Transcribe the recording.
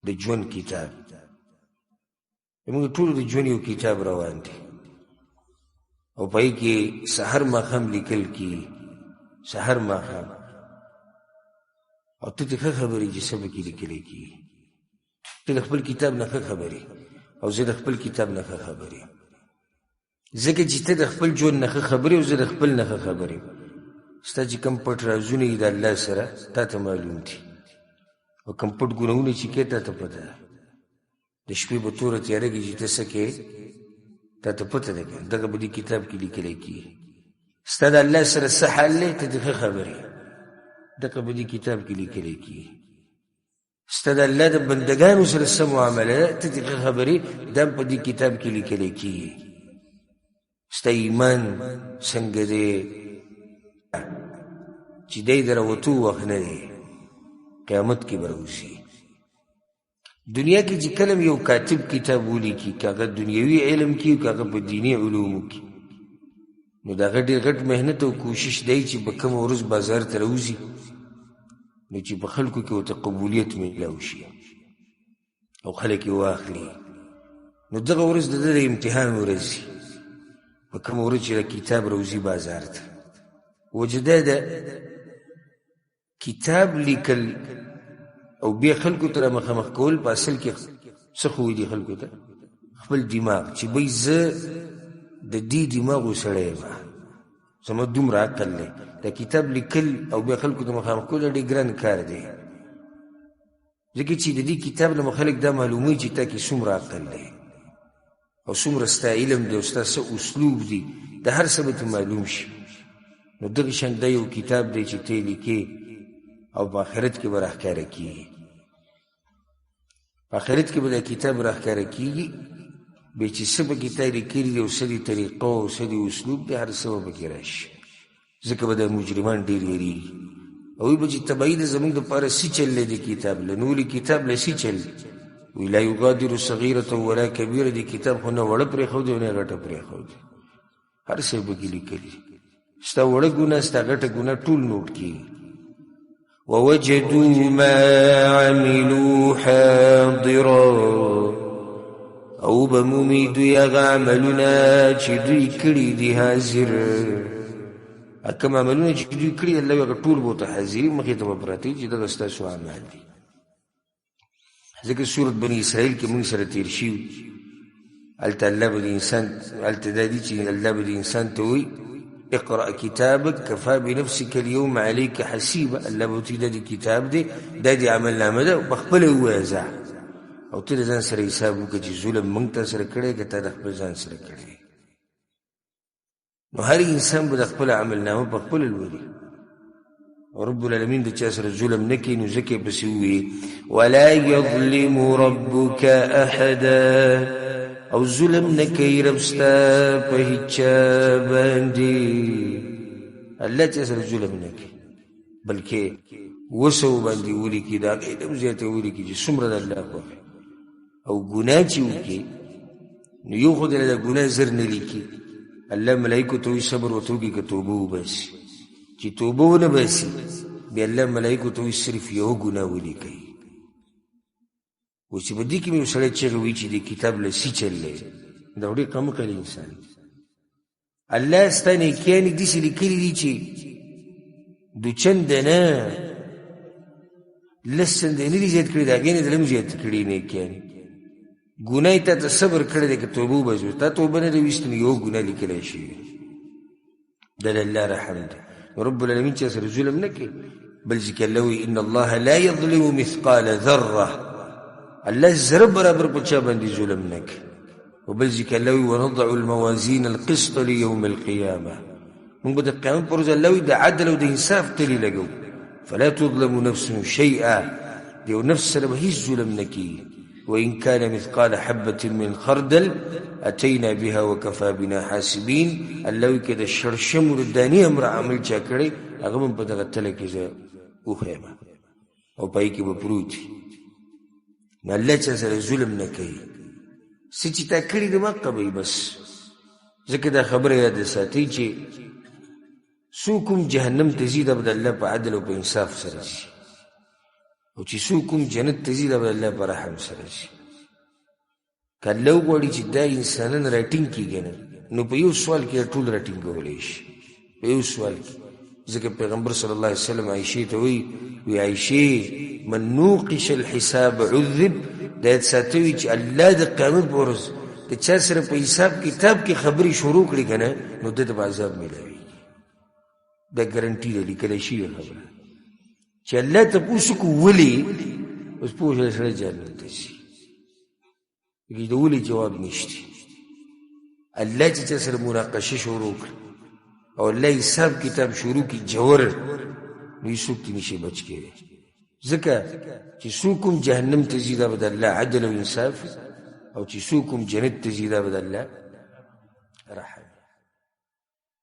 د ژوند کتاب زموږ ټولو د ژوند یو کتاب روان دی او په هغې کې سحر ماښام لیکل کېږي سحر ماښام او ته ترې ښه خبرې چې څه پکې لیکلی کېږي ته د خپل کتاب نه ښه خبرې او زه د خپل کتاب نه ښه خبرې ځکه چې ته د خپل ژوند نه ښه خبرې او زه د خپل نه ښه خبرې ستا چې کوم پټ رازونه دي د الله سره تا ته معلوم دي او کوم پټ ګناهونه چې کوې تا ته پته ده د شپې په توره تیاره کې چې ته څه کوې تا ته پته ده که دغه به دې کتاب کې لیکلی کېږي ستا د الله سره څه حال دی ته دې ښه خبرې دغه به دې کتاب کې لیکلی کېږي ستا د الله د بندګانو سره څه معامله ده ته دې ښه خبرې دا په دې کتاب کې لیکلی کېږي ستا ایمان څنګه دی چې دی د راوتو وخت نه دی قیامت کې به راوځي دنیا کې چې کله یو کاتب کتاب ولیکي که هغه دنیوي علم کې که هغه په دیني علومو کې نو د هغه ډېر غټ محنت او کوشش دی چې په کومه ورځ بازار ته راوځي نو چې په خلکو کې ورته قبولیت میلاو شي او خلک یې واخلي نو دغه ورځ د ده د امتحان ورځ په کومه ورځ چې د کتاب راوځي بازار ته وجه دا ده کتاب لیکل او بیا خلکو ته مخامخ کول په اصل کې څه ښوي دي خلکو ته خپل دماغ چې بی زه د دې دماغو سړی یم زما دومره عقل دی دا کتاب لیکل او بیا خلکو ته مخامخ کول ډېر ګران کار دی ځکه چې د دې کتاب له خلک دا معلوموي چې تا کې څومره عقل دی او څومره ستا علم دی او ستا څه اسلوب دی د هر څه به ته معلوم شي نو دغه شان دا یو کتاب دی چې ته لیکې او په آخرت کې به راښکاره کېږي په آخرت کې به دا کتاب راښکاره کېږي بیا چې څه پکې تا لیکلي دي او څه دي طریقه او څه دي اسلوب دی هر څه به پکې راشي ځکه به دا مجرمان ډېر یېرېږي او وایي به چې تبعید زموږ دپاره څه چل دی کتاب له نورې کتاب له څه چل وایي لا یغادر صغیرة ولا کبیره دې کتاب خو نه وړه پرېښودی او نه غټه پرېښودی هر څه پکې لیکلي ستا وړه ګناه ستا غټه ګناه ټول نوټ کېږي ووجدوا ما عملوا حاضرا او بمومي دوی هغه عملونه چې دوی کړي دي حاضر کوم عملونه چې دوی کړي الله هغه ټول به ورته حاضري مخې ته به پراته وي چې دغه ستاسو اعمال دي ځکه سورت بني اسرائیل کې موږ سره تېر شوي هلته الله به د انسان هلته دا دي چې الله به د انسان ته وایي اقرأ کتابک کفا بنفسک اليوم علیک حسیبا الله به ورته دا د کتاب دی دا د عملنامه ده په خپله ووایه ځه او ته د ځان سره حساب وکړه چې ظلم موږ تا سره کړی که تا د خپل ځان سره کړی نو هر انسان به د خپله عملنامه په خپله لولي او رب العالمین د چا سره ظلم نه کوي نو ځکه یې پسې ووایي ولا یظلم ربک احدا او ظلم نه کوي رب ستا په هېچ چا باندې الله چا سره ظلم نه کوي بلکې وسو باندې ولیکي د هغې علم زیاته ولیکي چې څومره د الله خوښ او ګناه چې وکړي نو یو خو د ګناه زر نه لیکي الله ملایکو ته وایي صبر ورته وکړي که توبه وباسي چې توبه ونه باسي بیا الله ملایکو ته وایي صرف یو ګناه ولیکئ و چې په دې کې مې یو سړی چغې وایي چې د کتاب له څه چل دی دا ډېر کم عقل انسان الله ستا نیکیانې داسې لیکلي دي چې دو چنده نه لس چنده نه دي زیات کړي د هغې نه د لم زیات کړي نیکیانې ګناه یې تا ته صبر کړی دی که توبه وباسي تا توبه نه ده ویستې نو یو ګناه لیکلی شوي دا د الله رحم دی رب العالمین چا سره ظلم نه کوي بل ځکه الله وایي ان الله لا یظلم مثقال ذره الله ذره برابر په چا باندې ظلم نه کوي وبل ځکه الله وایي ونضع الموازین القسط لیوم القیامه موږ به د قیامت پر ورځ الله وایي د عدل او د انصاف تلې لګو فلا تظلم نفس شیئا د یو نفس سره به هېڅ ظلم نه کېږي وإن كان مثقال حبة من خردل أتينا بها وكفى بنا حاسبين الله وی که د شړشمو د دانې امر عمل چا کړی هغه به په دغه تله کې زه وښیم او پای کې به پروت وي نو الله چا سره ظلم نه کوي څه چې تا کړي دي مه قبوي بس ځکه دا خبره یاد ساتئ چې څوک هم جهنم ته ځي دا به د الله په عدل او په انصاف سره ځي او چې څوک کوم جنت ته ځي دا به الله په رحم سره شي. که الله وغواړي چې دا انسانان راټینګ کړي نه نو په یو سوال کې ټول راټینګولی شي، په یو سوال کې. ځکه پیغمبر صلی الله علیه وسلم عایشې ته وی عایشې من نوقش الحساب عذب، دا یاد ساتوي چې الله د قیامت په ورځ د چا سره په حساب کتاب کې خبرې شروع کړي که نه نو ده ته به عذاب میلاوي. دا ګرنټي ده، لیکلی شوې خبره چې الله تپوس وکړو ولې، اوس پوه شوی سړی جهنم ته ځي. د ولې جواب نشته. الله چې چا سره مناقشه شروع کړي او الله حساب کتاب شروع کړي جوور، نو هېڅوک ترې نشي بچ کېدی. ځکه چې څوک هم جهنم ته ځي دا به د الله عدل او انصاف، او چې څوک هم جنت ته ځي دا به د الله رحم.